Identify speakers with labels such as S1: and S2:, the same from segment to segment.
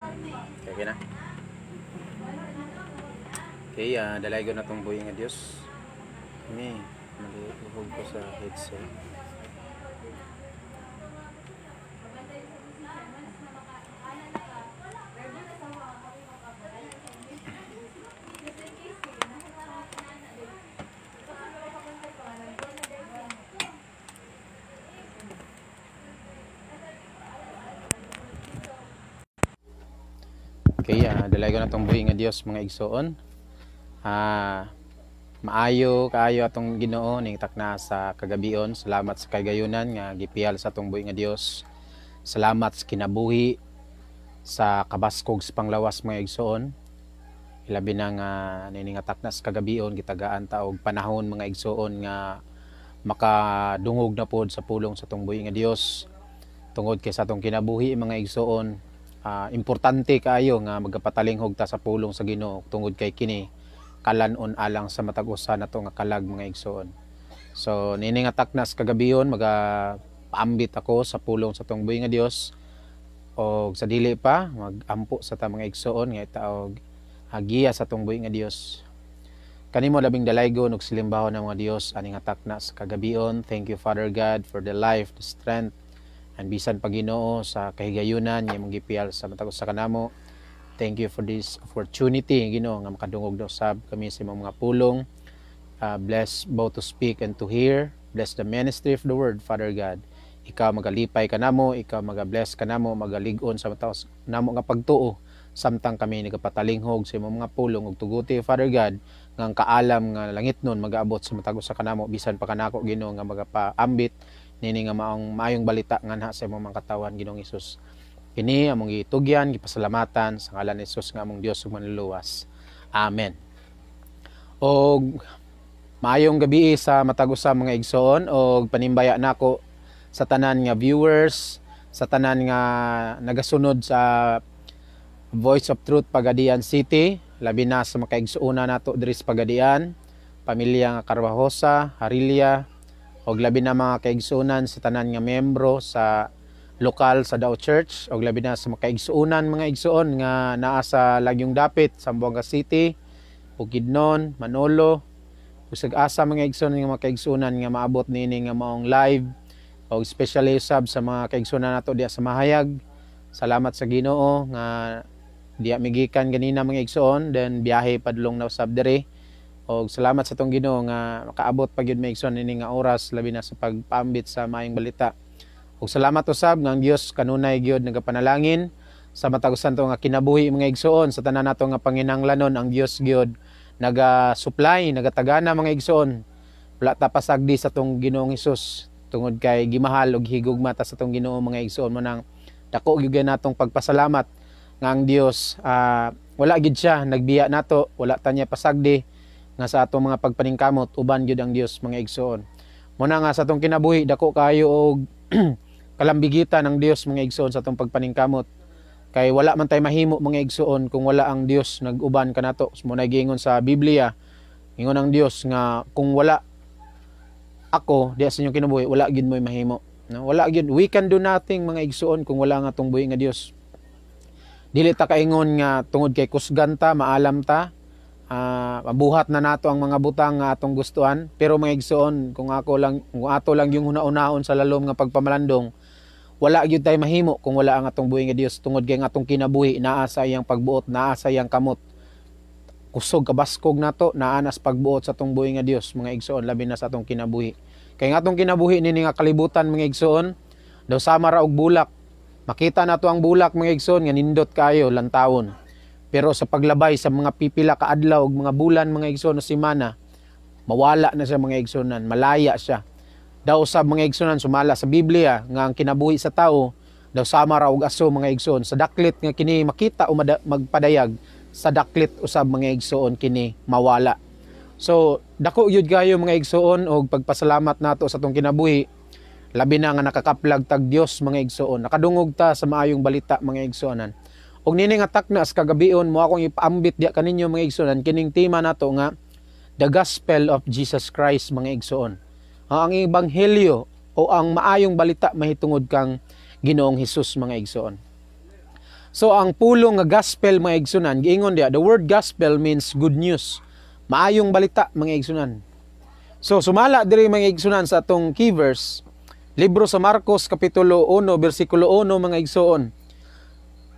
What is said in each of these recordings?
S1: Okay na. Okay, dalay ko na itong buhay nga Diyos. Kami, malihuhog ko sa headset. Okay, dalay ko na itong buhay nga Diyos mga igsoon. Maayo kaayo atong Ginoo ning takna sa kagabion. Salamat sa kagayunan nga gipihal sa atong buhi nga Dios. Salamat sa kinabuhi sa kabaskog sa panglawas mga igsoon. Ilabi na nga nini nga takna sa kagabion gitagaan ta og panahon mga igsoon nga makadungog na pod sa pulong sa atong buhi nga Dios. Tungod kay sa atong kinabuhi mga igsoon, importante kaayo nga magapatalinghog ta sa pulong sa Ginoo tungod kay kini kalanon alang sa matag usa nato nga kalag mga igsoon. So nini nga taknas kagabiyon paambit ako sa pulong sa tong buhi nga Dios o sa dili pa magampo sa ta mga igsoon nga itaog hagiya sa tong buhi nga Dios. Kanimo labing dalaygon ug silimbahon ng mga Dios ani nga taknas kagabiyon. Thank you Father God for the life, the strength and bisan pa Ginoo sa kahigayunan nga imong gipihal sa matag usa kanamo. Thank you for this opportunity, Ginoo, nga makadungog na usab kami sa imong mga pulong. Bless both to speak and to hear. Bless the ministry of the word, Father God. Ikaw magalipay kanamo, ikaw magabless kanamo, magalig-on sa mataw namo nga pagtuo. Samtang kami nagapatalinghog sa imong mga pulong ug tuguti, Father God, nga ang kaalam nga langit nun magaabot sa matag usa kanamo bisan pa kanako, Ginoo, nga magapaambit nini nga maayong balita nganha sa imong mga katawan, Ginoong Hesus. Kini among gitugyan, gipasalamatan sa ngalan ni Jesus nga among Dios ug manluluwas. Amen. Og maayong gabi sa matag usa mga igsoon og panimbaya nako sa tanan nga viewers, sa tanan nga nagasunod sa Voice of Truth Pagadian City, labi na sa mga igsoona nato diri sa Pagadian, pamilya nga Carvajosa, Harilya, og labi na mga kaigsuonan sa tanan nga membro sa lokal sa Dao Church og labi na sa mga kaigsuonan mga igsuon nga naa sa Lagyong Dapit, Zamboanga City, Bukidnon, Manolo, usag asa mga igsuon nga mga kaigsuonan nga maabot nini nga maong live og especially sab sa mga kaigsuonan nato diya sa Mahayag. Salamat sa Ginoo nga diya migikan ganina mga igsuon then biyahe padulong na usab diri. Og salamat sa tong Ginoo nga makaabot pa gyud mga igsuon nini nga oras labi na sa pagpaambit sa maayong balita. Ug salamat usab nga ang Dios kanunay gyud nagapanalangin sa matag usan to nga kinabuhi mga igsoon sa tanan nato nga panginahanglanon. Ang Dios gyud naga-supply, nagatagana mga igsoon. Wala ta pasagdi sa tong Ginoong Hesus tungod kay gimahal og higugma ta sa tong Ginoo mga igsoon. Manang dako gyud natong pagpasalamat nga ang Dios wala gyud siya nagbiya nato, wala ta niya pasagdi nga sa atong mga pagpaningkamot uban gyud ang Dios mga igsoon. Muna nga sa atong kinabuhi dako kayo og kalambigitan ng Dios mga igsoon sa atong pagpaningkamot. Kay wala man tay mahimo mga igsoon kung wala ang Dios nag-uban kanato. Muna giingon sa Biblia, ingon ang Dios nga kung wala ako diya sa inyong kinabuhi, wala gyud mo'y mahimo. No? Wala gyud, we can do nothing mga igsoon kung wala nga atong buhi nga Dios. Dili ta kaingon nga tungod kay kusgan ta, maalam ta, mabuhat na nato ang mga butang nga atong gustuhan. Pero mga igsoon, kung ato lang yung una-unahon sa lalom nga pagpamalandong, wala gyud tay mahimo kung wala ang atong buhi nga Dios. Tungod kay nga atong kinabuhi naa sa iyang pagbuot, naa sa iyang kamot. Kusog kabaskog nato naa nas pagbuot sa atong buhi nga Dios mga igsoon, labi na sa atong kinabuhi. Kay nga atong kinabuhi nini nga kalibutan mga igsoon, daw sama ra og bulak. Makita nato ang bulak mga igsoon nga nindot kayo lantawon. Pero sa paglabay sa mga pipila ka adlaw ug mga bulan mga igsoon o semana, mawala na siya mga igsoonan, malaya siya. Daw usab mga igsoonan sumala sa Biblia nga ang kinabuhi sa tao daw sama ra og aso mga igsoon. Sa daklit nga kini makita o magpadayag, sa daklit usab mga igsoon kini mawala. So dako gyud kayo mga igsoon og pagpasalamat nato sa tong kinabuhi. Labi na nga nakakaplag tag Dios mga igsoon. Nakadungog ta sa maayong balita mga igsoonan. Og nini nga takna sa kagabion mo akong ipaambit diya kaninyo mga igsoonan kining tema nato nga the gospel of Jesus Christ mga igsoon. Ang ebanghelyo o ang maayong balita mahitungod kang Ginoong Hesus mga igsoon. So ang pulong nga gospel mga igsunan, giingon dia, the word gospel means good news. Maayong balita mga igsunan. So sumala diri mga igsunan sa atong key verse, libro sa Marcos kapitulo 1 bersikulo 1 mga igsoon.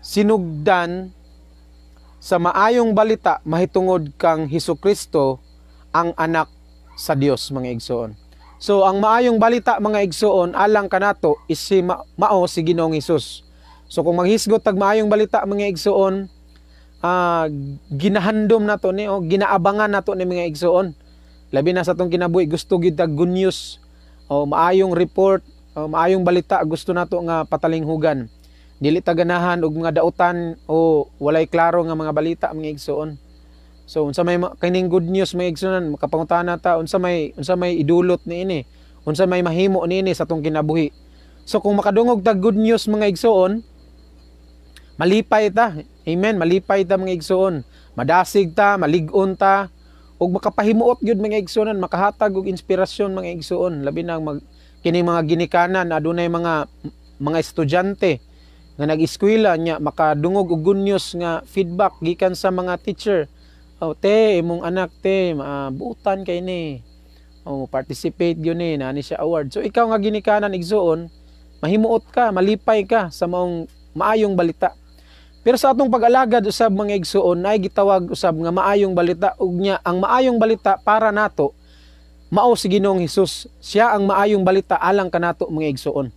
S1: Sinugdan sa maayong balita mahitungod kang Hesukristo ang anak sa Dios mga igsoon. So ang maayong balita mga igsoon alang kanato is si mao si Ginoong Hesus. So kung maghisgot tag maayong balita mga igsoon, ginahandom nato ni o ginaabangan nato ni mga igsoon. Labi na sa atong kinabuhi gusto gid tag good news o maayong report o maayong balita gusto nato nga patalinghugan. Dili ta ganahan og mga dautan o walay klaro nga mga balita mga igsoon. So unsa may kining good news mga igsoon makapangutana ta unsa may idulot niini, unsa may mahimo niini sa atong kinabuhi. So kung makadungog ta good news mga igsoon, malipay ta. Amen, malipay ta mga igsoon. Madasig ta, malig-on ta ug makapahimuot gyud mga igsoon, makahatag og inspirasyon mga igsoon. Labi na kining mga ginikanan adunay mga estudyante nga nag-eskwela nya makadungog og good news nga feedback gikan sa mga teacher. Oh, te, imong anak te, buutan kay ni. Oh, participate gyud ni na siya award. So ikaw nga ginikanan igsoon, mahimuot ka, malipay ka sa maong maayong balita. Pero sa atong pag-alagad usab mga igsoon, nay gitawag usab nga maayong balita ug nya ang maayong balita para nato mao si Ginoong Hesus. Siya ang maayong balita alang kanato mga igsoon.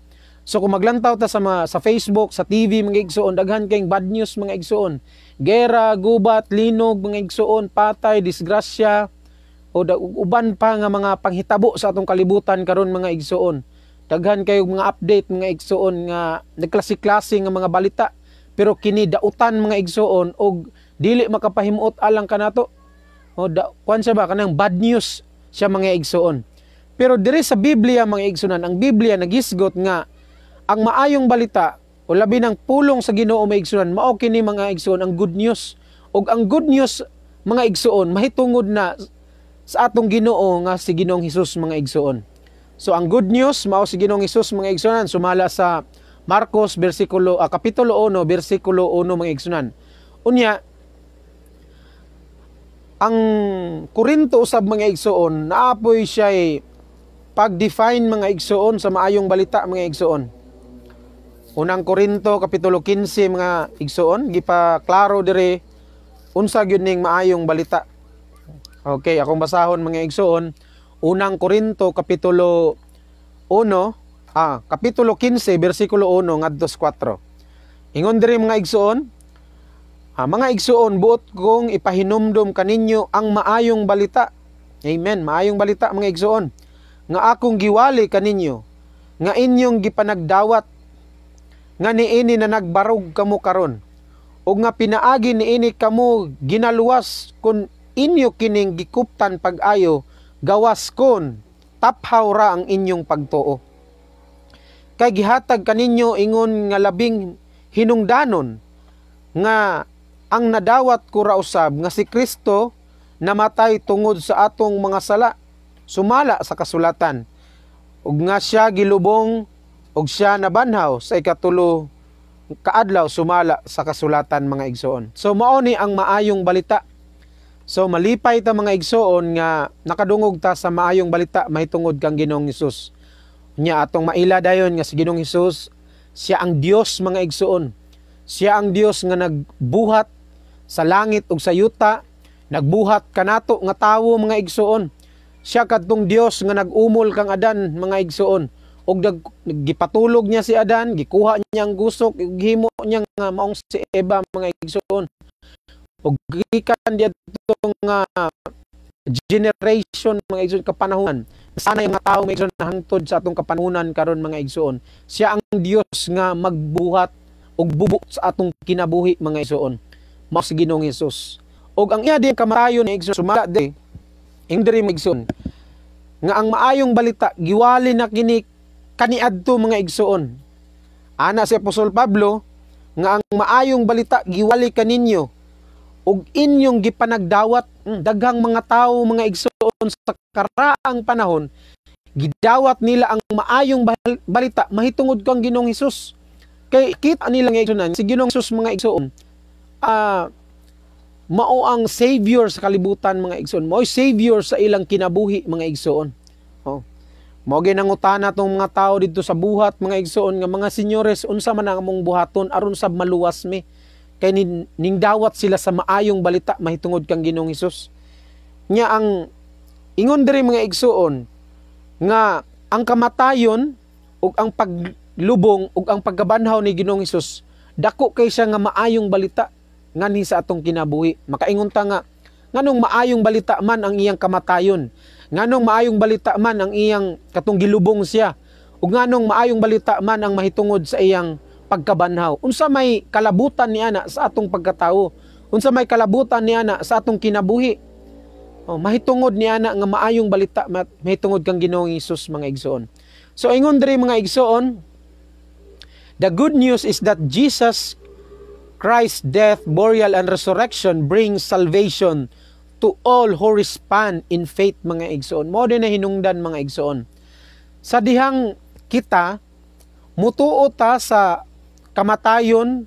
S1: So kung maglantaw ta sa Facebook, sa TV mga igsoon, daghan kayong bad news mga igsoon. Gera, gubat, linog mga igsoon, patay, disgrasya o uban pa nga mga panghitabo sa atong kalibutan karon mga igsoon. Daghan kayong mga update mga igsoon nga nagklase-klase nga mga balita. Pero kini dautan mga igsoon og dili makapahimuot alang kanato. O kuan siya ba kanang bad news siya mga igsoon. Pero diri sa Biblia mga igsoonan, ang Biblia nagisgot nga ang maayong balita o labi ng pulong sa Ginoo mga igsoon, mao kini mga igsoon ang good news. Og ang good news mga igsoon mahitungod na sa atong Ginoo nga si Ginoong Hesus mga igsoon. So ang good news mao si Ginoong Hesus mga igsoon, sumala sa Marcos kapitulo 1 bersikulo 1 mga igsoon. Unya ang Korinto usab mga igsoon naapoy siya pag-define mga igsoon sa maayong balita mga igsoon. Unang Korinto kapitulo 15 mga igsoon gipaklaro dire unsa gyud ning maayong balita. Okay, akong basahon mga igsoon. Unang Korinto kapitulo 15 bersikulo 1 ngadto 4. Ingon diri mga igsoon, mga igsoon buot kong ipahinumdom kaninyo ang maayong balita. Amen, maayong balita mga igsoon. Nga akong giwali kaninyo, nga inyong gipanagdawat nga niini na nagbarog kamo karon o nga pinaagi niini kamo ginaluwas kun inyo kining gikuptan pag-ayo gawas kon taphaw ra ang inyong pagtuo. Kay gihatag kaninyo ingon nga labing hinungdanon nga ang nadawat ko ra usab nga si Kristo namatay tungod sa atong mga sala sumala sa kasulatan ug nga siya gilubong og siya nabanhaw sa ikatulo kaadlaw sumala sa kasulatan mga igsoon. So mao ni ang maayong balita. So malipay ta mga igsoon nga nakadungog ta sa maayong balita mahitungod kang Ginoong Hesus. Nya atong maila dayon nga si Ginoong Hesus, siya ang Dios mga igsoon. Siya ang Dios nga nagbuhat sa langit ug sa yuta, nagbuhat kanato nga tawo mga igsoon. Siya kadtong Dios nga nag-umol kang Adan mga igsoon. Og gipatulog niya si Adan, gikuha niya ang gusok, gihimo niya nga maong si Eva mga igsoon. Og gikan diyadto nga generation mga igsoon kapanahunan. Sana yung mga tao mga igsoon hangtod sa atong kapanahunan karon mga igsoon. Siya ang Dios nga magbuhat og bubo sa atong kinabuhi mga igsoon. Mao si Ginoong Hesus. Og ang iya di kamatayon mga igsoon sumala di indiri mga igsoon nga ang maayong balita giwali na kini kaniadto mga igsoon. Ana si Apostol Pablo nga ang maayong balita giwali kaninyo ug inyong gipanagdawat. Daghang mga tawo mga igsoon sa karaang panahon gidawat nila ang maayong balita mahitungod kang Ginoong Hesus. Kay kita nila nga igsunan, si Ginoong Hesus mga igsoon, mao ang savior sa kalibutan mga igsoon. Mao savior sa ilang kinabuhi mga igsoon. Oh. Mao ginangutana tong mga tao didto sa buhat mga igsoon nga mga senyores unsa man ang among buhaton aron sab maluwas mi. Kay ning dawat sila sa maayong balita mahitungod kang Ginoong Hesus. Nya ang ingon diri mga igsoon nga ang kamatayon ug ang paglubong ug ang pagkabanhaw ni Ginoong Hesus dako kay siya nga maayong balita ngani sa atong kinabuhi. Makaingon ta nga nganong maayong balita man ang iyang kamatayon, nganong maayong balita man ang iyang katong gilubong siya, ug nganong maayong balita man ang mahitungod sa iyang pagkabanhaw. Unsa may kalabutan ni ana sa atong pagkatawo, unsa may kalabutan ni ana sa atong kinabuhi. Mahitungod ni ana nga maayong balita mahitungod kang Ginoong Hesus mga igsoon. So ingon diri mga igsoon, the good news is that Jesus Christ's death, burial, and resurrection brings salvation to all who respond in faith mga igsoon. Mao din na hinungdan mga igsoon. Sa dihang kita mutuo ta sa kamatayon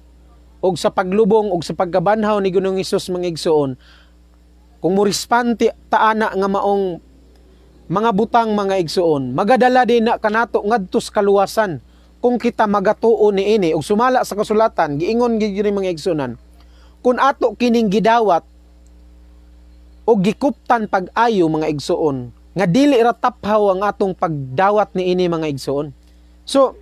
S1: og sa paglubong og sa pagkabanhaw ni Ginoong Hesus mga igsoon. Kung mo respond ta ana nga maong mga butang mga igsoon, magadala din na kanato ngadto sa kaluwasan. Kung kita magatuo ni ini ug sumala sa kasulatan, giingon gid mga igsunan, kung ato kining gidawat o gikuptan pag-ayo mga igsuon, nga dili ra taphaw ang atong pagdawat ni ini mga igsuon. So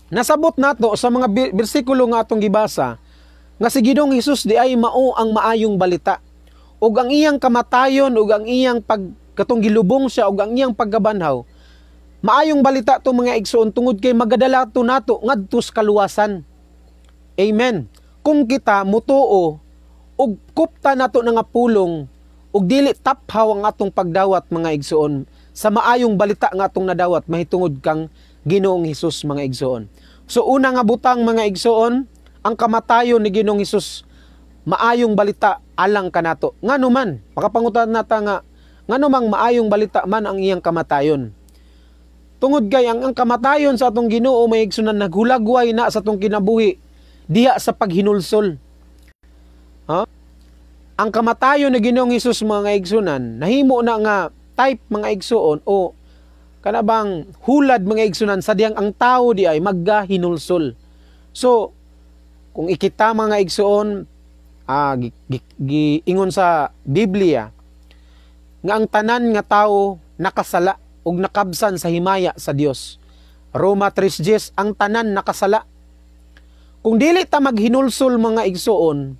S1: nasabot nato sa mga bersikulo nga atong gibasa nga si Ginoong Hesus di ay mao ang maayong balita, ug ang iyang kamatayon ug ang iyang katong gilubong siya ug ang iyang pagkabanhaw. Maayong balita to mga igsoon tungod kay magadala to nato ngadto sa kaluwasan. Amen. Kung kita mutuo ug kupta nato nga pulong ug dili taphaw ang atong pagdawat mga igsoon sa maayong balita nga atong nadawat mahitungod kang Ginoong Hesus mga igsoon. So una nga butang mga igsoon, ang kamatayon ni Ginoong Hesus maayong balita alang kanato. Ngano man, makapangutan nata nga ngano mang maayong balita man ang iyang kamatayon. Tungod kay ang kamatayon sa atong Ginoo may igsunan naghulagway na sa atong kinabuhi diha sa paghinulsol. Ang kamatayon ni Ginoong Hesus mga igsunan nahimo na nga type mga igsuon o kanabang hulad mga igsunan sa diyang ang tao di ay maggahinulsol. So kung ikita mga igsuon giingon sa Biblia nga ang tanan nga tao nakasala ug nakabsan sa himaya sa Dios. Roma 3:10, ang tanan nakasala. Kung dili ta maghinulsol mga igsoon,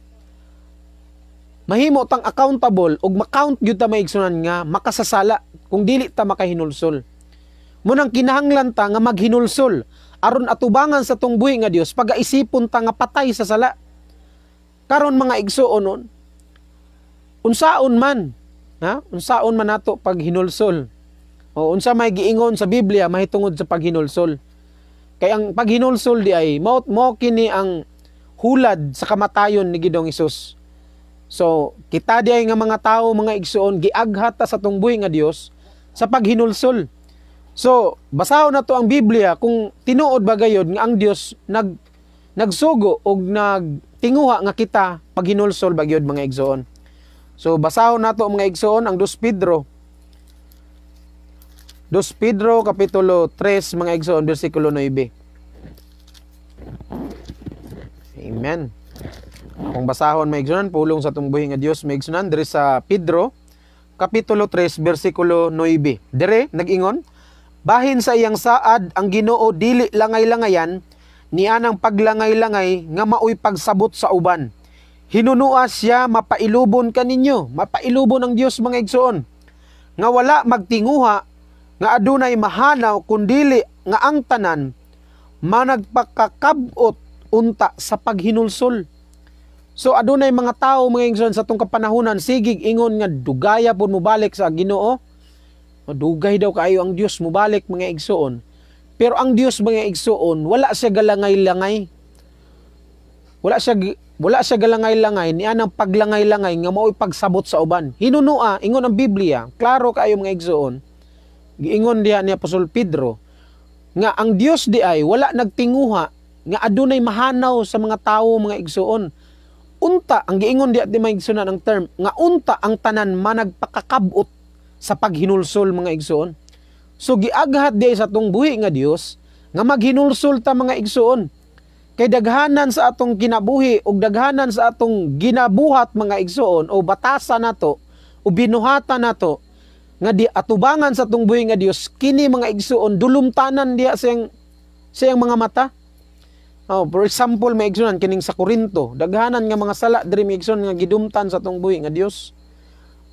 S1: mahimo tang accountable ug makount gyud ta maigsunan nga makasasala kung dili ta makahinulsol. Munang kinahanglan ta nga maghinulsol aron atubangan sa tong buhi nga Dios pagaisipon ta nga patay sa sala. Karon mga igsoon unsaon man nato pag hinulsol. O unsa may giingon sa Biblia mahitungod sa paghinulsol. Kay ang paghinulsol di ay mo kini ang hulad sa kamatayon ni Ginoong Hesus. So kita di ay nga mga tao mga igsoon giaghata sa tong buhi nga Dios sa paghinulsol. So basahon nato ang Biblia kung tinuod ba gayod nga ang Dios nagsugo og nagtinguha nga kita paghinulsol ba gyud mga igsoon. So basahon nato mga igsoon ang 2 Pedro kapitulo 3 mga igsoon bersikulo 9. Amen. Kung basahon mga igsoon pulong sa tumbuhi nga Dios mga igsoon diri sa Pedro kapitulo 3 bersikulo 9. Dire nag-ingon, bahin sa iyang saad ang Ginoo dili langay-langayan nianang paglangay-langay nga maoy pagsabot sa uban. Hinunua siya mapailubon kaninyo, mapailubon ang Dios mga igsoon nga wala magtinguha nga adunay mahanaw kundili nga ang tanan managpakakabot unta sa paghinulsol. So adunay mga tao mga igsoon sa tong kapanahunan sigig ingon nga dugaya pud mobalik sa Ginoo. Dugay daw kaayo ang Dios mobalik mga igsoon. Pero ang Dios mga igsoon wala siya galangay-langay. Wala siya galangay-langay ni anang paglangay-langay nga mao'y pagsabot sa uban. Hinunua ingon ang Biblia, klaro kaayo mga igsoon. Giingon diha ni Apostol Pedro nga ang Dios di ay wala nagtinguha
S2: nga adunay mahanaw sa mga tawo mga igsuon. Unta ang giingon di maigsunan ang term nga unta ang tanan managpakakabot sa paghinulsol mga igsuon. So giaghat di sa atong buhi nga Dios nga maghinulsol ta mga igsuon. Kay daghanan sa atong kinabuhi ug daghanan sa atong ginabuhat mga igsuon o batasan nato o binuhatan nato nga di atubangan sa atong buhi nga Dios kini mga igsuon dulumtanan diya siyang mga mata. Oh, for example, may igsunan kining sa Korinto, daghanan nga mga sala diri may igsuon nga gidumtan sa atong buhi nga Dios.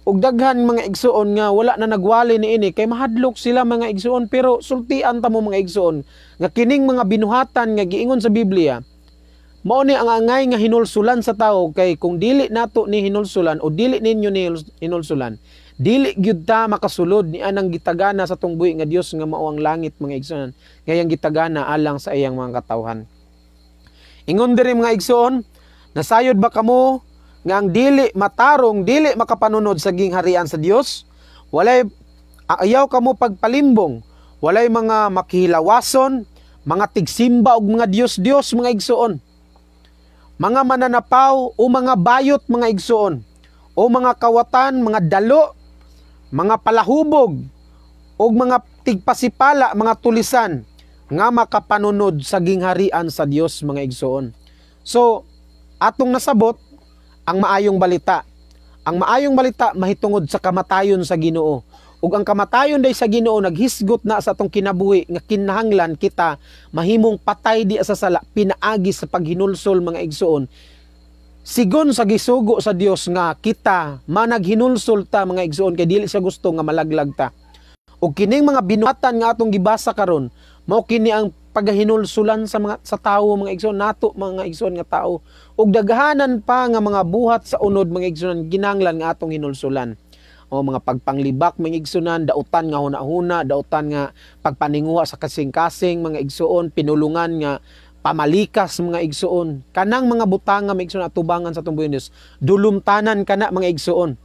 S2: Ug daghan mga igsuon nga wala na nagwali niini kay mahadlok sila mga igsuon, pero sultian ta mo mga igsuon nga kining mga binuhatan nga giingon sa Biblia mao ni ang angay nga hinulsulan sa tawo, kay kung dili nato ni hinulsulan o dili ninyo ni hinulsulan, dili gyud ta makasulod ni anang gitagana sa atong buhi nga Dios nga mao ang langit mga igsuon, ngayang gitagana alang sa iyang mga katawhan. Ingon diri mga igsoon, nasayod ba kamo nga ang dili matarong, dili makapanunod sa gingharian sa Dios? Walay ayaw kamo pagpalimbong, walay mga makihilawason, mga tigsimba og mga Dios mga igsoon. Mga mananapaw o mga bayot mga igsoon, o mga kawatan, mga dalo, mga palahubog, o mga tigpasipala, mga tulisan, nga makapanunod sa gingharian sa Dios mga igsoon. So, atong nasabot ang maayong balita. Ang maayong balita mahitungod sa kamatayon sa Ginoo. Ug ang kamatayon day sa Ginoo naghisgot na sa atong kinabuhi nga kinahanglan kita mahimong patay di sa sala pinaagi sa paghinulsol mga igsoon. Sigon sa gisugo sa Dios nga kita managhinulsol ta mga igsoon kay dili siya gusto nga malaglag ta. Ug kining mga binuhatan nga atong gibasa karon mao kini ang paghinulsulan sa tawo mga igsoon nato mga igsoon nga tawo, ug daghanan pa nga mga buhat sa unod mga igsoon ginanglan nga atong hinulsulan. O mga pagpanglibak mga igsoonan, dautan nga hunahuna, dautan nga pagpaninguha sa kasing-kasing mga igsoon, pinulungan nga pamalikas mga igsoon. Kanang mga butang nga mga igsoon atubangan sa atong buhi Dios, dulumtanan kana mga igsoon.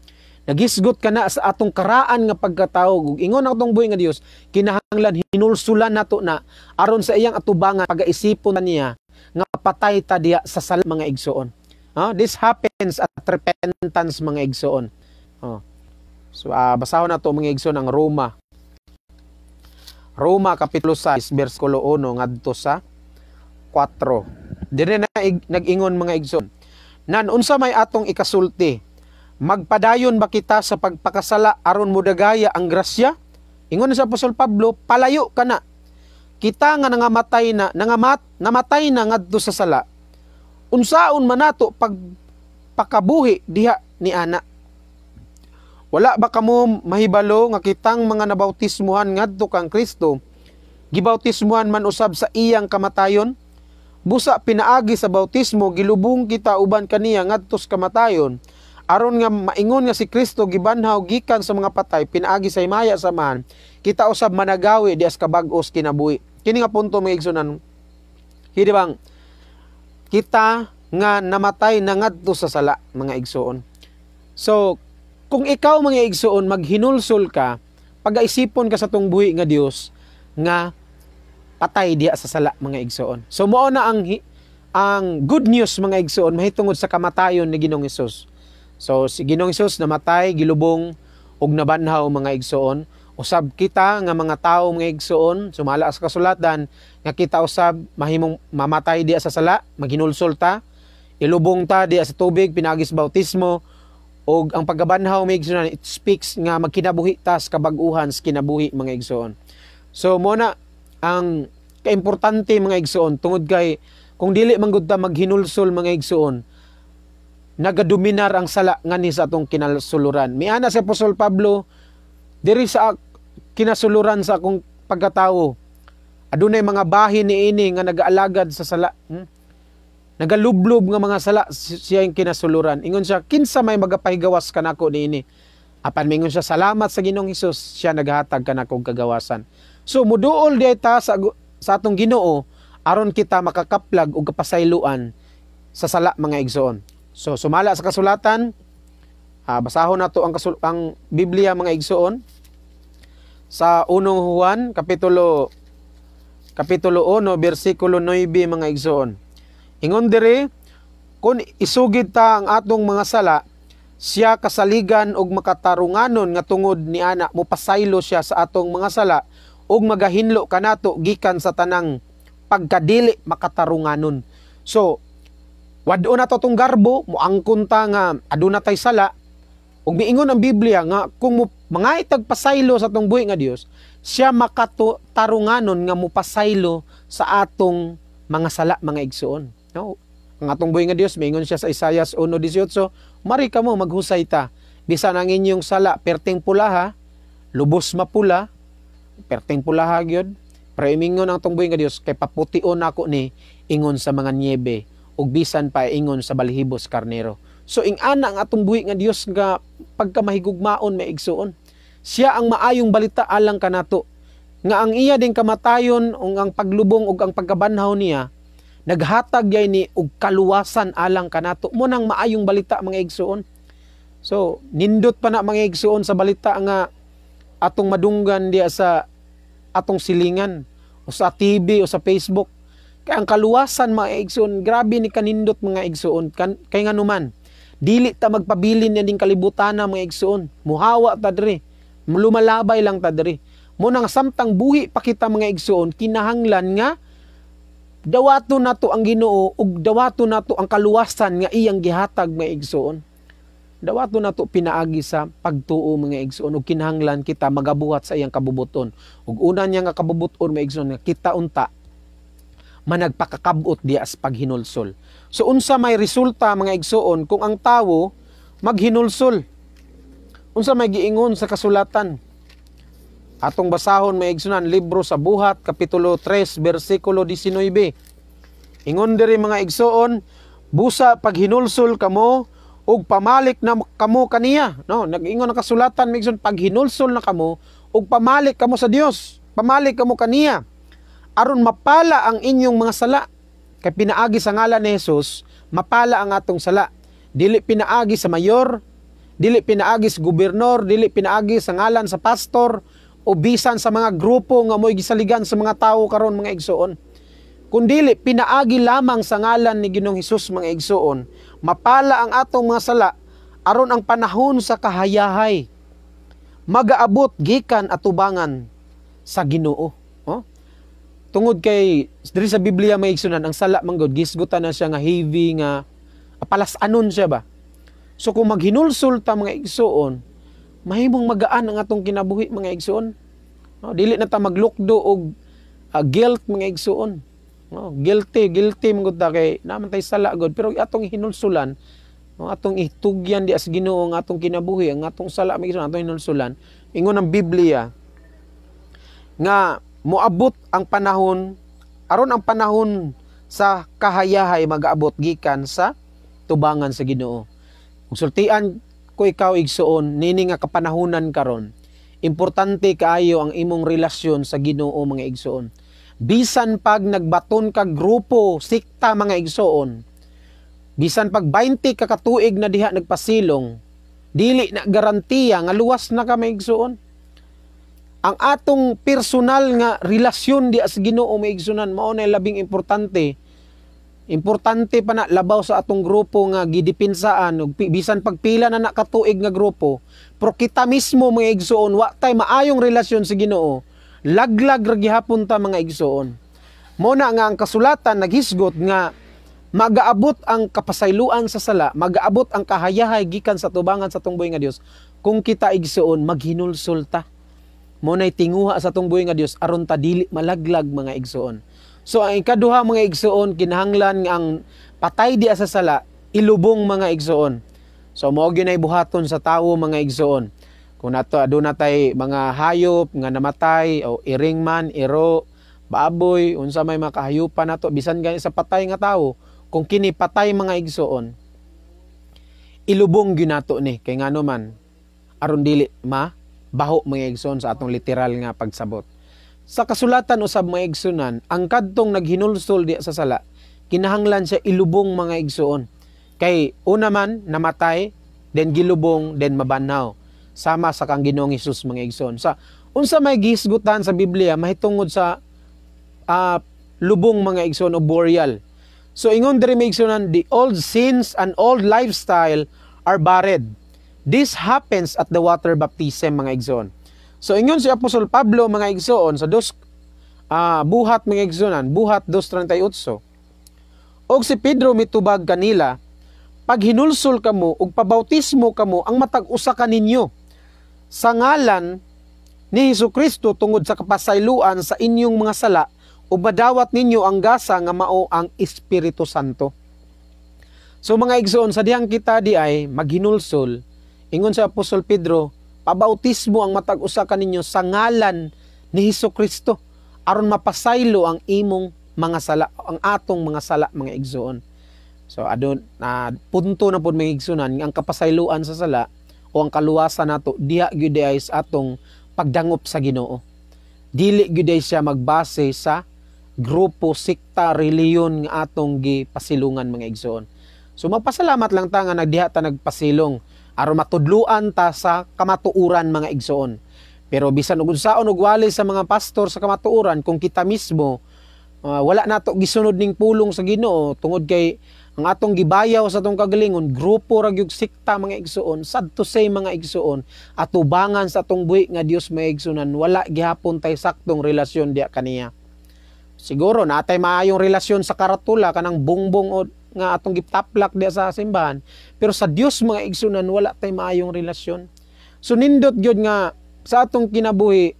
S2: Nagisgot ka na sa atong karaan nga pagkatawog. Ingon ang atong buhi nga Dios, kinahanglan hinulsulan nato na aron sa iyang atubangan pagaisipon niya nga patay ta diya sa sala mga igsoon. This happens at repentance mga igsoon. So basahon nato mga igsoon ang Roma kapitulo 6 bersikulo 1 ngadto sa 4. Dire na nag-ingon mga igsoon. Nan unsa may atong ikasulti? Magpadayon ba kita sa pagpakasala aron mudagaya ang grasya? Ingon sa Apostol Pablo, palayo ka na. Kita nga namatay na ngadto sa sala. Unsaon man nato pagpakabuhi diha ni ana? Wala ba kamo mahibalo nga kitang mga nabautismuhan ngadto kang Kristo, gibautismuhan man usab sa iyang kamatayon? Busa pinaagi sa bautismo gilubong kita uban kaniya ngadto sa kamatayon, aron nga maingon nga si Kristo gibanhaw gikan sa mga patay pinaagi sa himaya samahan, kita usab managawi dias kabag-os kinabuhi. Kini nga punto mga igsunan, hindi bang kita nga namatay na ngadto sa sala mga igsoon. So kung ikaw mga igsoon maghinulsol ka, pag-aisipon ka sa tong buhi nga Dios nga patay diya sa sala mga igsoon. So mao na ang good news mga igsoon mahitungod sa kamatayon ni Ginoong Hesus. So si Ginoong Hesus namatay, gilubong ug nabanhaw mga igsoon. Usab kita nga mga tawo mga igsoon, sumala sa kasulatan nga kita usab mahimong mamatay diya sa sala, maghinulsol ta, ilubong ta diya sa tubig pinagis bautismo, ug ang pagkabanhaw mga igsoon it speaks nga magkinabuhi ta sa kabag-uhan sa kinabuhi mga igsoon. So mo na ang kaimportante mga igsoon tungod kay kung dili man gud ta maghinulsol mga igsoon, nagadominar ang sala ngani sa atong kinasuluran. Miana si Apostol Pablo diri sa kinasuluran sa akong pagkatawo, adunay mga bahin niini nga nagaalagad sa sala. Nagalublob nga mga sala siya yung kinasuluran. Ingon siya, kinsa may magapahigawas kanako niini? Apan mingon siya, salamat sa Ginoong Hesus, siya naghatag kanakong kagawasan. So muduol diay ta sa atong Ginoo aron kita makakaplag og kapasayloan sa sala mga igsoon. So sumala sa kasulatan, basahon nato ang Biblia mga igsoon sa 1 Juan kapitulo Kapitulo 1, versikulo 9 mga igsoon. Ingon diri, kung isugid ta ang atong mga sala, siya kasaligan og makatarunganon nga tungod ni ana mopasaylo siya sa atong mga sala ug magahinlo kanato gikan sa tanang pagkadili makatarunganon. So, wado na to tong garbo, muangkon ta nga aduna tay sala. Ug miingon ang Biblia nga kung mga itagpasaylo sa atong buhi nga Dios, siya makatarunganon nga mopasaylo sa atong mga sala mga igsoon. No? Ang atong buhi nga Dios miingon siya sa Isaias 1:18, mari kamo maghusay ta. Bisan ang inyong sala perting pula ha, lubos mapula, perting pula ha gyud. Pero imingon ang atong buhi nga Dios kay papution ako ni ingon sa mga niebe ug bisan pa ingon sa balhibos karnero. So ing-ana ang atong buhi nga Dios nga pagkamahigugmaon may igsuon. Siya ang maayong balita alang kanato. Nga ang iya ding kamatayon ug ang paglubong ug ang pagkabanhaw niya naghatag yay ni og kaluwasan alang kanato. Mo nang maayong balita mga igsuon. So nindot pa na mga igsuon sa balita nga atong madunggan diya sa atong silingan o sa TV o sa Facebook. Kaya ang kaluwasan mga igsuon, grabe ni kanindot mga igsuon. Kay nga numan, dili ta magpabilin na ding kalibutan na mga igsuon. Muhawa ta diri. Lumalabay lang ta diri. Munang samtang buhi pa kita mga igsuon, kinahanglan nga dawato nato ang Ginoo ug dawato nato ang kaluwasan nga iyang gihatag mga igsuon. Dawato nato pinaagi sa pagtuo mga igsuon ug kinahanglan kita magabuhat sa iyang kabubuton. Ug una niya nga kabubuton mga igsuon nga kita unta managpakakabot diya as paghinulsol. So unsa may resulta mga igsuon kung ang tawo maghinulsol? Unsa may giingon sa kasulatan? Atong basahon may igsunan libro sa Buhat kapitulo 3 bersikulo 19. Ingon diri mga igsuon, busa paghinulsol kamo ug pamalik na kamo kaniya. No, nag-ingon ang kasulatan may igsuon paghinulsol na kamo ug pamalik kamo sa Dios. Pamalik kamo kaniya. Aron mapala ang inyong mga sala. Kay pinaagi sa ngalan ni Jesus, mapala ang atong sala. Dili pinaagi sa mayor, dili pinaagi sa gobernador, dili pinaagi sa ngalan sa pastor, o bisan sa mga grupo nga mo'y gisaligan sa mga tao karon mga igsuon. Kundili pinaagi lamang sa ngalan ni Ginoong Hesus mga igsuon, mapala ang atong mga sala aron ang panahon sa kahayahay magaabot gikan atubangan sa Ginoo. Oh? Tungod kay diri sa Biblia may igsunan ang sala manggod gisgutan na siya nga heavy nga apalasanon siya ba. So kung maghinulsol ta mga igsuon, mahimong magaan ang atong kinabuhi mga igsuon. No, dili na ta maglukdo og guilt mga igsuon. No, guilty manggod ta kay naman tay sala god pero atong hinulsulan, no, atong itugyan di as Ginoo ang atong kinabuhi, ang atong sala mga igsuon atong hinulsulan. Ingon ang Biblia nga moabot ang panahon aron ang panahon sa kahayahay magaabot gikan sa tubangan sa Ginoo. Kung sultian ko ikaw igsuon nini nga kapanahunan karon, importante kaayo ang imong relasyon sa Ginoo mga igsuon. Bisan pag nagbaton ka grupo, sikta mga igsuon, bisan pag 20 ka katuig na diha nagpasilong, dili na garantiya nga luwas na ka mga igsuon. Ang atong personal nga relasyon di as Ginoo mga igsunan mao na labing importante. Importante pa na labaw sa atong grupo nga gidepinsaan ug bisan pagpila na nakatuig nga grupo, pero kita mismo mga igsuon wa tay maayong relasyon sa Ginoo, laglag ra gihapon ta mga igsuon. Mo na nga ang kasulatan naghisgot nga magaabot ang kapasayloan sa sala, magaabot ang kahayahay gikan sa tubangan sa atong buhi nga Dios kung kita igsuon maghinulsol ta. Mo nay tinguha sa atong buhi nga Dios aron ta dili malaglag mga igsuon. So ang ikaduha mga igsuon kinahanglan nga ang patay di sa sala ilubong mga igsuon. So mao gyud buhaton sa tawo mga igsuon. Kung nato aduna tay mga hayop nga namatay o iring man, iro, baboy, unsa may mga kahayupan nato bisan gani sa patay nga tawo, kung kini patay mga igsuon, ilubong gyud nato ni kay ngano man aron dili baho mga igsuon sa atong literal nga pagsabot. Sa kasulatan usab mga igsunan, ang kadtong naghinulsol di sa sala, kinahanglan siya ilubong mga igsuon. Kay una man namatay, then gilubong, then mabanhaw. Sama sa kang Ginoong Hesus mga igsuon. Sa unsa may gihisgutan sa Biblia mahitungod sa lubong mga igsoon o burial. So ingon diri mga igsoonan, the old sins and old lifestyle are buried. This happens at the water baptism mga igsoon. So ingon si Apostol Pablo mga igsoon sa buhat mga igsoonan, buhat 2:38. Og si Pedro mitubag kanila, pag hinulsol kamo ug pabautismo kamo ang matag usa ka ninyo sa ngalan ni Hesukristo tungod sa kapasayloan sa inyong mga sala ug madawat ninyo ang gasa nga mao ang Espiritu Santo. So mga igsoon, sa dihang kita di ay maghinulsol, ingon sa Apostol Pedro, pabautismo ang matag usa ka ninyo sa ngalan ni Hesukristo aron mapasaylo ang imong mga sala, ang atong mga sala mga igsoon. So adon punto na pud mga igsunan nga ang kapasayloan sa sala o ang kaluwasan nato diha gyud ay sa atong pagdangop sa Ginoo. Dili gyud ay siya magbase sa grupo, sikta, reliyon nga atong gipasilungan mga igsoon. So magpasalamat lang ta nga nagdiha ta nagpasilong aron matudluan ta sa kamatuuran mga igsoon. Pero bisan ug unsaon og wali sa mga pastor sa kamatuuran kung kita mismo wala nato gisunod ning pulong sa Ginoo tungod kay ang atong gibayaw sa atong kagalingon grupo ra gyud sikta mga igsoon, sad to say mga igsoon, atubangan sa atong buhi nga Dios mga igsoonan, wala gihapon tay saktong relasyon diha kaniya. Siguro natay maayong relasyon sa karatula kanang bongbong o nga atong gitaplak diha sa simbahan, pero sa Dios mga igsoonan wala tay maayong relasyon. So nindot gyud nga sa atong kinabuhi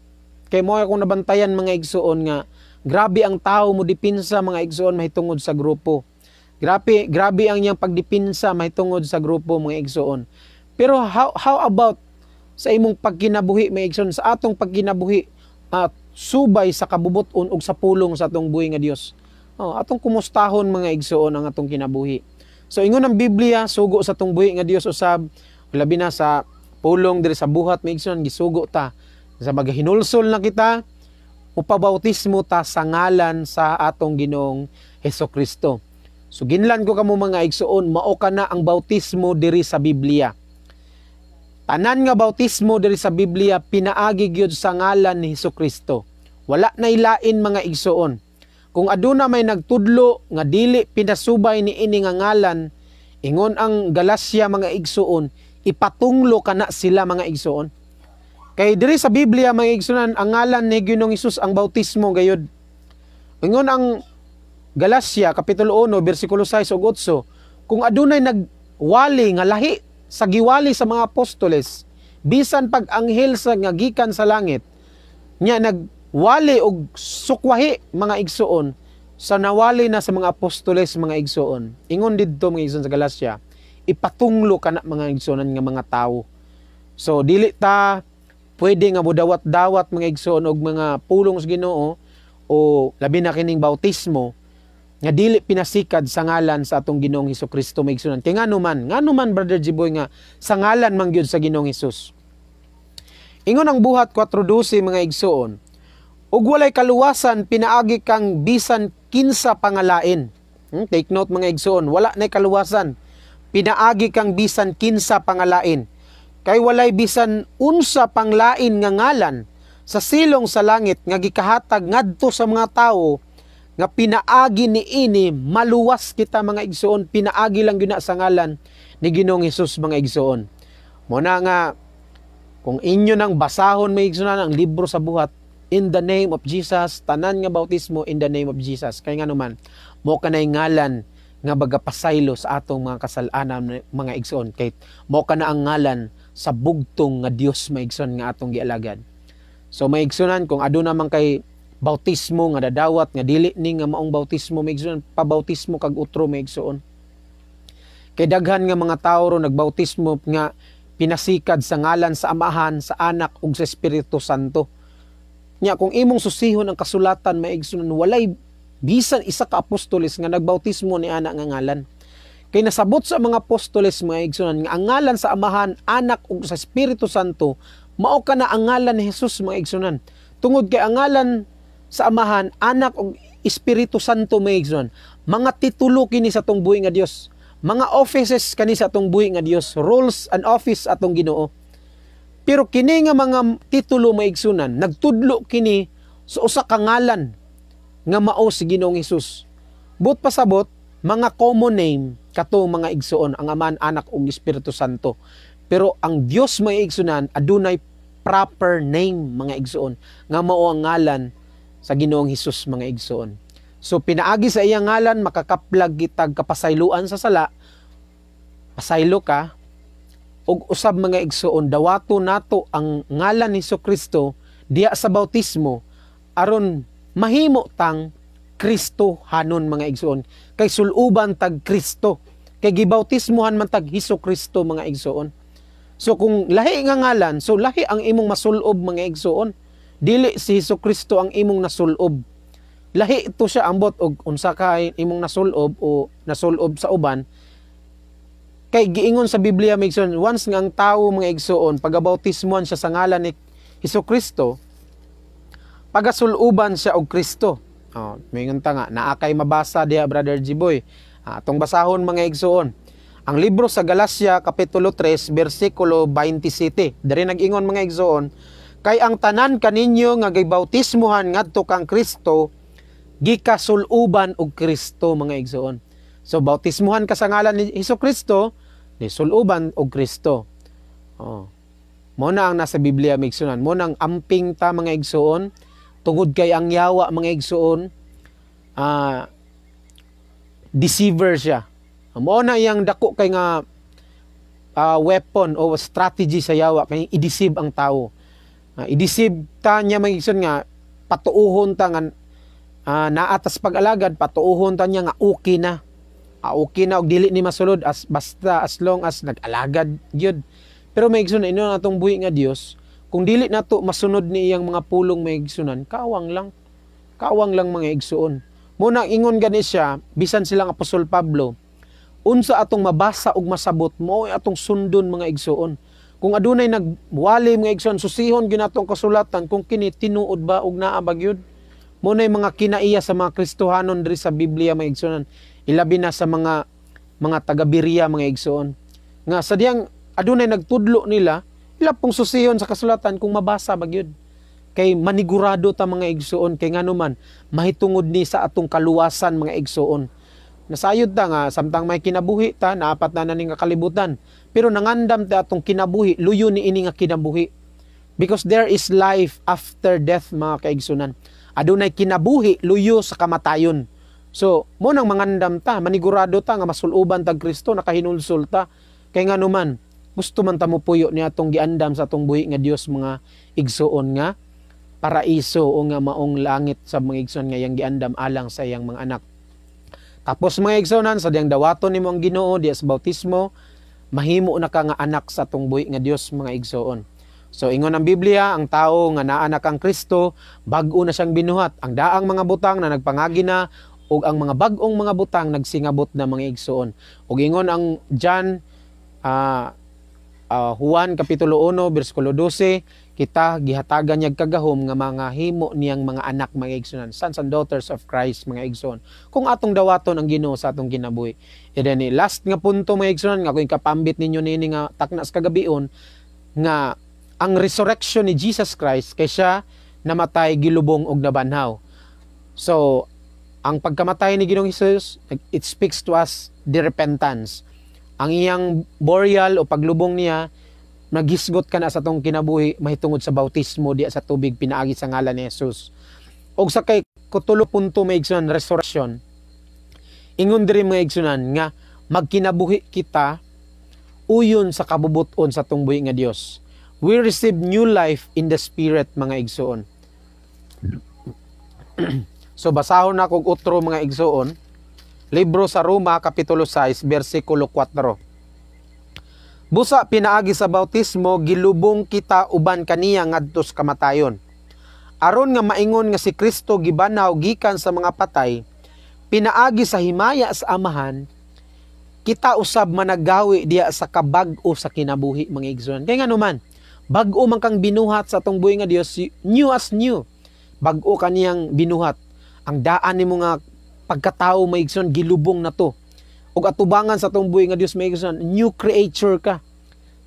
S2: kay mo akong nabantayan mga igsoon nga grabe ang tao mo dipinsa mga igsoon mahitungod sa grupo. Grabe ang iyang pagdipinsa mahitungod sa grupo mga igsoon. Pero how about sa imong pagkinabuhi mga igsoon, sa atong pagkinabuhi subay sa kabubuton ug sa pulong sa atong buhi nga Dios. Atong kumustahon mga igsoon ang atong kinabuhi. So ingon ang Biblia, sugo sa atong buhi nga Dios usab, labi na sa pulong diri sa buhat mga igsoon gisugo ta sa maghinulsol na kita upabautismo ta sa ngalan sa atong Ginoong Hesukristo. So ginlan ko kamo mga igsoon, mao kana ang bautismo diri sa Biblia. Tanan nga bautismo diri sa Biblia pinaagi gyud sa ngalan ni Hesukristo. Wala na ilain mga igsoon. Kung aduna may nagtudlo nga dili pinasubay ni ini nga ngalan, ingon ang Galacia mga igsoon, ipatunglo kana sila mga igsoon. Kay diri sa Biblia mga igsunan ang ngalan ni Ginoong Hesus ang bautismo gayud. Ingon ang Galacia kapitulo 1 bersikulo 6 ug 8, kung adunay nagwali nga lahi sa giwali sa mga apostoles, bisan pag anghel sa nga gikan sa langit, nya nagwali og sukwahi mga igsoon sa nawali na sa mga apostoles mga igsoon. Ingon didto mga igsoon sa Galacia, ipatunglo kana mga igsoonan nga mga tawo. So dili ta pwede nga budawat-dawat mga igsoon og mga pulong sa Ginoo o labi na kining bautismo nga dili pinasikad sa ngalan sa atong Ginoong Hesukristo mga igsoon. Kay ngano man Brother Jiboy nga sa ngalan man gyud sa Ginoong Hesus. Ingon ang buhat 4:12 mga igsoon, ug walay kaluwasan pinaagi kang bisan kinsa pangalain. Take note mga igsoon, wala nay kaluwasan. Pinaagi kang bisan kinsa pangalain. Kay walay bisan unsa panglain nga ngalan sa silong sa langit nga gikahatag ngadto sa mga tawo nga pinaagi ni ini maluwas kita mga igsoon, pinaagi lang gyud na sa ngalan ni Ginoong Hesus mga igsoon. Muna nga kung inyo nang basahon mga igsoon ang libro sa buhat, in the name of Jesus, tanan nga bautismo in the name of Jesus. Kay ngano man mo kanay ngalan nga bagapasaylo sa atong mga kasalanan mga igsoon, kay mo kana ang ngalan sa bugtong nga Dios maigsoon nga atong gialagad. So maigsunan kung aduna man kay bautismo nga dadawat nga dili ni nga maong bautismo maigsoon, pabautismo kag utro maigsoon. Kay daghan nga mga tawo ro nagbautismo nga pinasikad sa ngalan sa Amahan, sa Anak ug sa Espiritu Santo. Nya kung imong susihon ang kasulatan maigsoon, walay bisan isa ka apostoles nga nagbautismo ni ana nga ngalan. Kay nasabot sa mga apostoles mga igsunan nga ang ngalan sa Amahan, Anak ug sa Espiritu Santo mao kana ang ngalan ni Hesus mga igsunan. Tungod kay ang ngalan sa Amahan, Anak ug Espiritu Santo mga igsunan, mga titulo kini sa atong buhi nga Dios, mga offices kani sa atong buhi nga Dios, roles and office atong Ginoo. Pero kini nga mga titulo mga igsunan nagtudlo kini sa usa ka ngalan nga mao si Ginoong Hesus. But pasabot, mga common name kato mga igsoon, ang Ama, Anak ug Espiritu Santo. Pero ang Dios mga igsunan adunay proper name mga igsoon nga mao ang ngalan sa Ginoong Hesus mga igsoon. So pinaagi sa iyang ngalan makakaplag kitag kapasayloan sa sala. Pasaylo ka ug usab mga igsoon dawato nato ang ngalan ni Jesucristo diya sa bautismo aron mahimo tang Kristo hanon mga igsoon. Kay suluban tag Kristo. Kay gibautismohan man tag Jesucristo mga igsoon. So kung lahi nga ngalan, so lahi ang imong masulob mga igsoon. Dili si Jesucristo ang imong nasulob. Lahi ito siya ambot og unsa ka imong nasulob o nasulob sa uban. Kay giingon sa Biblia mga igsoon, once nga ang tawo mga igsoon pagabautismohan siya sa ngalan ni Jesucristo, pagasuluban siya og Kristo. Mingon ta nga naakay mabasa diha Brother Jiboy. Atong basahon mga igsoon. Ang libro sa Galacia kapitulo 3 bersikulo 27. Diri nag-ingon mga igsoon, kay ang tanan kaninyo nga gibautismohan ngadto kang Kristo gikasuluban og Kristo mga igsoon. So bautismohan ka sa ngalan ni Jesucristo, ni suluban og Kristo. Mo na ang nasa Biblia mga igsoon. Mo nang amping ta mga igsoon. Tungod kay ang yawa mga igsoon, deceiver siya. Mao na iyang dako kay nga weapon o strategy sa yawa kay i-deceive ang tao. I-deceive ta niya mga igsoon nga patuuhon ta nga naatas pag-alagad, patuuhon ta niya nga okay na. Okay na og dili ni masulod basta as long as nag-alagad gyud. Pero mga igsoon ino natong buhi nga Dios. Kung dili nato masunod ni iyang mga pulong mga igsunan, kawang lang mga igsuon. Muna ingon gani siya, bisan silang Apostol Pablo, unsa atong mabasa ug masabot mo atong sundon mga igsuon. Kung adunay nagwali mga igsuon, susihon gyud natong kasulatan kung kini tinuod ba ug naa ba gyud. Muna mga kinaiya sa mga Kristohanon diri sa Biblia mga igsuon, ilabi na sa mga taga-Berea mga igsuon. Nga sa diyang adunay nagtudlo nila, ila pong susihon sa kasulatan kung mabasa ba gyud. Kay manigurado ta mga igsuon kay nganuman mahitungod ni sa atong kaluwasan mga igsuon. Nasayod ta nga samtang may kinabuhi ta naapat na ning kalibutan. Pero nangandam ta atong kinabuhi, luyo ni ini nga kinabuhi. Because there is life after death mga kaigsunan. Adunay kinabuhi luyo sa kamatayon. So mo nang mangandam ta, manigurado ta nga masuluban tag Kristo nakahinulsol ta. Kay nganuman gusto man ta mo puyo ni atong giandam sa atong buhi nga Dios mga igsuon nga paraiso o nga maong langit sa mga igsuon nga yang giandam alang sa iyang mga anak. Tapos mga igsuonan sa diyang dawaton nimo ang Ginoo diya sa bautismo, mahimo na ka nga anak sa atong buhi nga Dios mga igsuon. So ingon ang Biblia, ang tao nga naa anak ang Kristo, bag-o na siyang binuhat. Ang daang mga butang na nagpangagi na ug ang mga bag-ong mga butang nagsingabot na mga igsuon. Ug ingon ang John Juan kapitulo 1 bersikulo 12, kita gihatagan niyag kagahom nga mga himo niyang mga anak mga igsunan, sons and daughters of Christ mga igsoon. Kung atong dawaton ang Ginoo sa atong kinabuhi. E then last nga punto mga igsunan nga kung kapambit ninyo nini nga taknas kagabion nga ang resurrection ni Jesus Christ kay siya namatay gilubong og nabanhaw. So ang pagkamatay ni Ginoong Hesus, it speaks to us the repentance. Ang iyang burial o paglubong niya, naghisgot ka na sa tong kinabuhi mahitungod sa bautismo diya sa tubig pinaagi sa ngalan ni Jesus. Og sa kay kutulo punto may igsunan resurrection. Ingon diri mga igsunan nga magkinabuhi kita uyon sa kabubuton sa tong buhi nga Dios. We receive new life in the spirit mga igsuon. So basahon na kog utro mga igsuon. Libro sa Roma, Kapitulo 6, versikulo 4. Busa pinaagi sa bautismo, gilubong kita uban kaniya ngadto sa kamatayon. Aron nga maingon nga si Kristo gibanaw gikan sa mga patay, pinaagi sa himaya sa amahan, kita usab managawi diya sa kabag-o sa kinabuhi mga igsoon. Kaya nga naman, bag-o man kang binuhat sa atong buhi nga Dios, new as new. Bag-o kaniyang binuhat. Ang daan nimo nga pagkatao maigsoon gilubong na to. Ug atubangan sa atong buhi nga Dios maigsoon, new creature ka.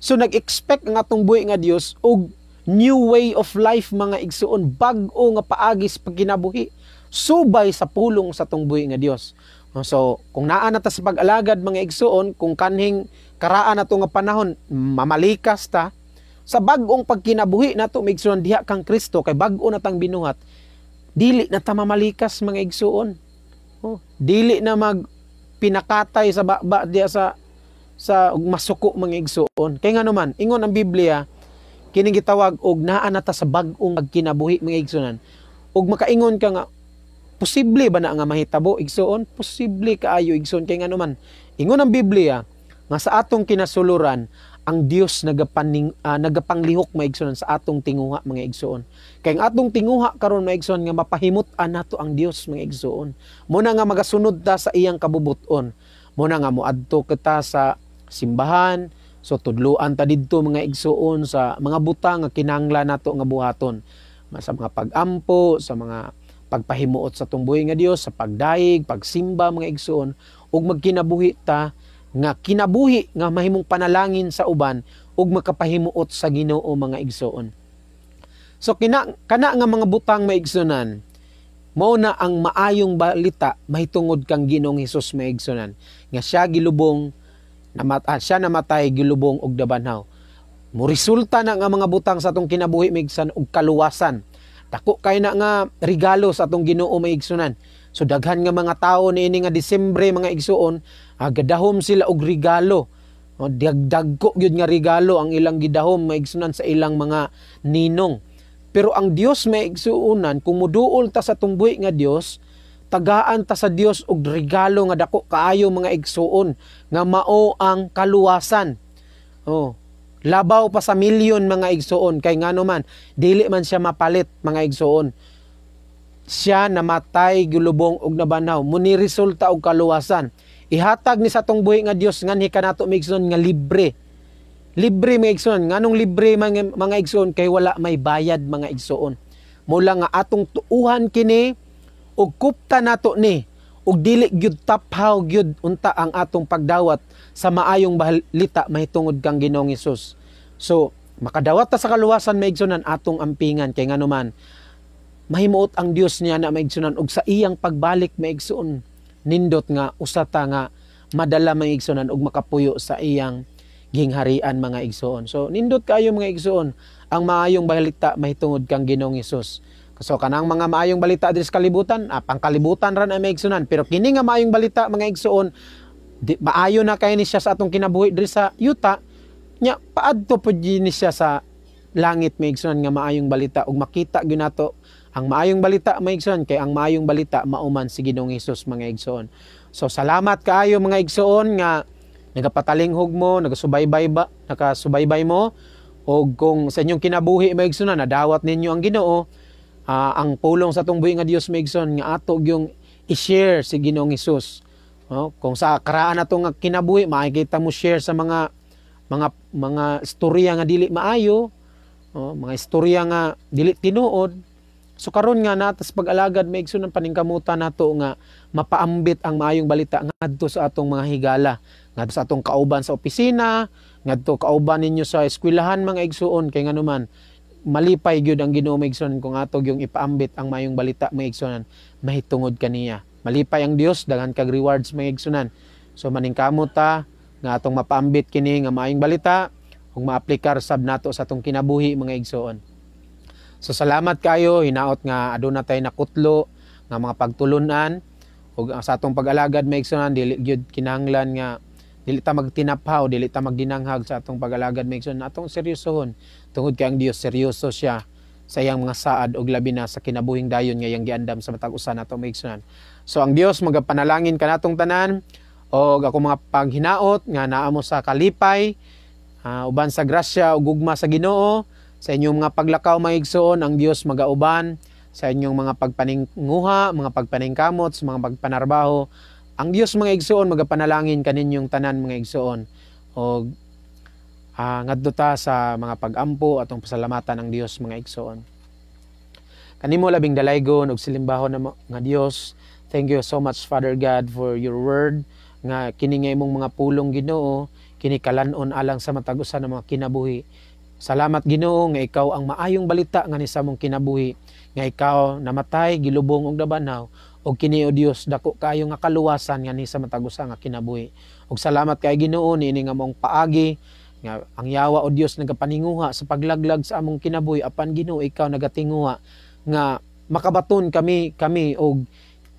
S2: So nag-expect ang atong buhi nga Dios og new way of life mga igsoon, bag-o nga paagi sa pagkinabuhi. subay sa pulong sa atong buhi nga Dios. So kung naa na ta sa pag-alagad mga igsoon, kung kanhing karaan nato nga panahon mamalikas ta sa bag-ong pagkinabuhi nato mga igsoon diha kang Kristo kay bag-o na tang binuhat, dili na ta mamalikas mga igsoon. Dili na mag pinakatay sa baba diya sa masuko mga igsoon. Kay nga naman ingon ang Biblia kining gitawag og naa na ta sa bag-ong pagkinabuhi mga igsoon. Og makaingon ka nga posible ba na nga mahitabo igsoon? Posible kaayo igsoon kay nga naman ingon ang Biblia nga sa atong kinasuluran ang Dios nagapanglihok maigsoon sa atong tinguha mga igsoon. Kay ang atong tinguha karon mga igsoon nga mapahimut-an nato ang Dios mga igsoon. Muna nga magasunod ta sa iyang kabubuton. Muna nga moadto kita sa simbahan, so tudluan ta didto mga igsoon sa mga butang nga kinahanglan nato nga buhaton. Sa mga pagampo, sa mga pagpahimuot sa tumbuhi nga Dios, sa pagdaig, pagsimba mga igsoon, ug magkinabuhi ta nga kinabuhi nga mahimong panalangin sa uban ug makapahimuot sa Ginoo mga igsoon. So kana nga mga butang maigsunan, mao na ang maayong balita mahitungod kang Ginoong Hesus maigsunan nga siya gilubong siya namatay gilubong og dabanhaw. Mo resulta na nga mga butang sa atong kinabuhi maigsunan og kaluwasan. Dako kay na nga regalo sa atong Ginoo maigsunan. So daghan nga mga tawo niini nga Disyembre mga igsuon, gadahom sila og regalo. Dagko gyud nga regalo ang ilang gidahom maigsunan sa ilang mga ninong. Pero ang Dios maigsuonan, kung muduol ta sa tungbuhi nga Dios, tagaan ta sa Dios og regalo nga dako kaayo mga igsuon nga mao ang kaluwasan. Labaw pa sa milyon mga igsuon kay ngano man dili man siya mapalit mga igsuon. Siya namatay gulubong og nabanhaw muni resulta og kaluwasan. Ihatag ni sa tong buhi nga Dios nganhi kanato mga igsuon nga libre. Libre mga igsuon, nganong libre mga igsuon kay wala may bayad mga igsuon. Mula nga atong tuuhan kini og kupta nato ni ug dili gyud taphaw gyud unta ang atong pagdawat sa maayong balita mahitungod kang Ginoong Hesus. So makadawat ta sa kaluwasan maigsunan atong ampingan kay nganuman mahimuot ang Dios niya na maigsunan og sa iyang pagbalik maigsuon nindot nga usata nga madala maigsunan og makapuyo sa iyang gingharian mga igsuon. So nindot kayo mga igsuon ang maayong balita mahitungod kang Ginoong Hesus. So kanang mga maayong balita diri sa kalibutan, pangkalibutan ran ay maigsunan, pero kini nga maayong balita mga igsuon maayo na kay ni siya sa atong kinabuhi diri sa yuta nya paadto pud ni siya sa langit maigsunan nga maayong balita ug makita gyud nato ang maayong balita maigsuon kay ang maayong balita mauman si Ginoong Hesus mga igsuon. So salamat kaayo mga igsuon nga nagapatalinghog mo, nakasubaybay mo o kung sa inyong kinabuhi maigsunan nadawat ninyo ang Ginoo, ang pulong sa atong buhi nga Dios maigsuon nga ato yung i-share si Ginoong Hesus. Kung sa karaan nato nga kinabuhi makikita mo share sa mga istorya nga dili maayo, mga istorya nga dili tinuod. So karon nga natas pag-alagad maigsunan paningkamutan nato nga mapaambit ang maayong balita ngadto sa atong mga higala, ngadto sa atong kauban sa opisina, ngadto kauban ninyo sa eskwelahan mga igsuon kay nganuman malipay gyud ang Ginoo maigsunan kung ato yung ipaambit ang maayong balita maigsunan mahitungod kaniya. Malipay ang Dios daghan kag rewards maigsunan. So maningkamot ta nga atong mapaambit kini nga maayong balita ug maaplikar sab nato sa atong kinabuhi mga igsuon. So salamat kayo, hinaot nga aduna tay nakutlo nga mga pagtulunan ug sa atong pag-alagad maigsunan dili gyud kinahanglan nga dili ta magtinaphaw, dili ta magdinanghag sa atong pag-alagad maigsunan, atong seryosohon tungod kay ang Dios seryoso siya sa iyang mga saad ug labi na sa kinabuhing dayon nga iyang giandam sa matag usa nato maigsunan. So ang Dios magapanalangin kanatong tanan og ako mga paghinaot nga naa mo sa kalipay, uban sa grasya ug gugma sa Ginoo. Sa inyong mga paglakaw maigsuon, ang Dios magauban sa inyong mga pagpaninguha, mga pagpaningkamot, mga pagpanarbaho. Ang Dios mga igsuon magapanalangin kaninyong tanan mga igsuon. O ngadto ta sa mga pagampo atong pasalamatan ang Dios mga igsuon. Kanimo labing dalaygon ug silimbahon na nga Dios. Thank you so much Father God for your word nga kini nga imong mga pulong Ginoo, kini kalanon alang sa matag usa ng mga kinabuhi. Salamat Ginoo nga ikaw ang maayong balita nga ni sa mong kinabuhi, nga ikaw namatay gilubong og nabanaw, og kini o Dios dako kayo nga kaluwasan nga ni sa matagusa nga kinabuhi. Og salamat kay Ginoo niini nga mong paagi nga ang yawa o Dios nagapaninguha sa paglaglag sa among kinabuhi, apan Ginoo ikaw nagatinguha nga makabaton kami og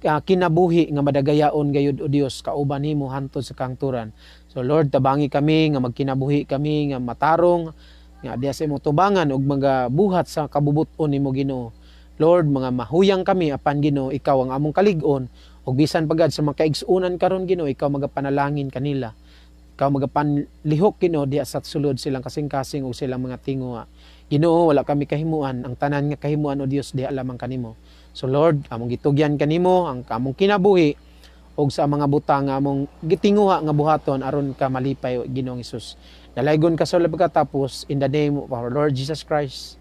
S2: kinabuhi nga madagayaon gayud o Dios kauban nimo hantod sa kangturan. So Lord, tabangi kami nga magkinabuhi kami nga matarong nga diya sa imong tubangan og mga buhat sa kabubuton nimo Ginoo. Lord, mga mahuyang kami apan Ginoo ikaw ang among kalig-on, ug bisan pagad sa mga kaigsuonan karon Ginoo ikaw magapanalangin kanila. Ikaw magapanlihok Ginoo diya sa sulod silang kasing-kasing ug silang mga tinguha. Ginoo, wala kami kahimuan, ang tanan nga kahimuan o Dios diha lamang kanimo. So Lord, among gitugyan kanimo ang among kinabuhi og sa mga butang nga among gitinguha nga buhaton aron ka malipay Ginoong Hesus. Dalaygon ka sa pagkatapos in the name of our Lord Jesus Christ.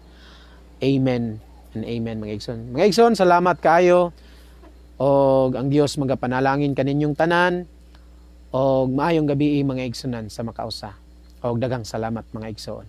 S2: Amen and amen mga igsoon. Mga igsoon, salamat kaayo og ang Dios magapanalangin kaninyong tanan og maayong gabi mga igsoonan sa makausa. Og daghang salamat mga igsoon.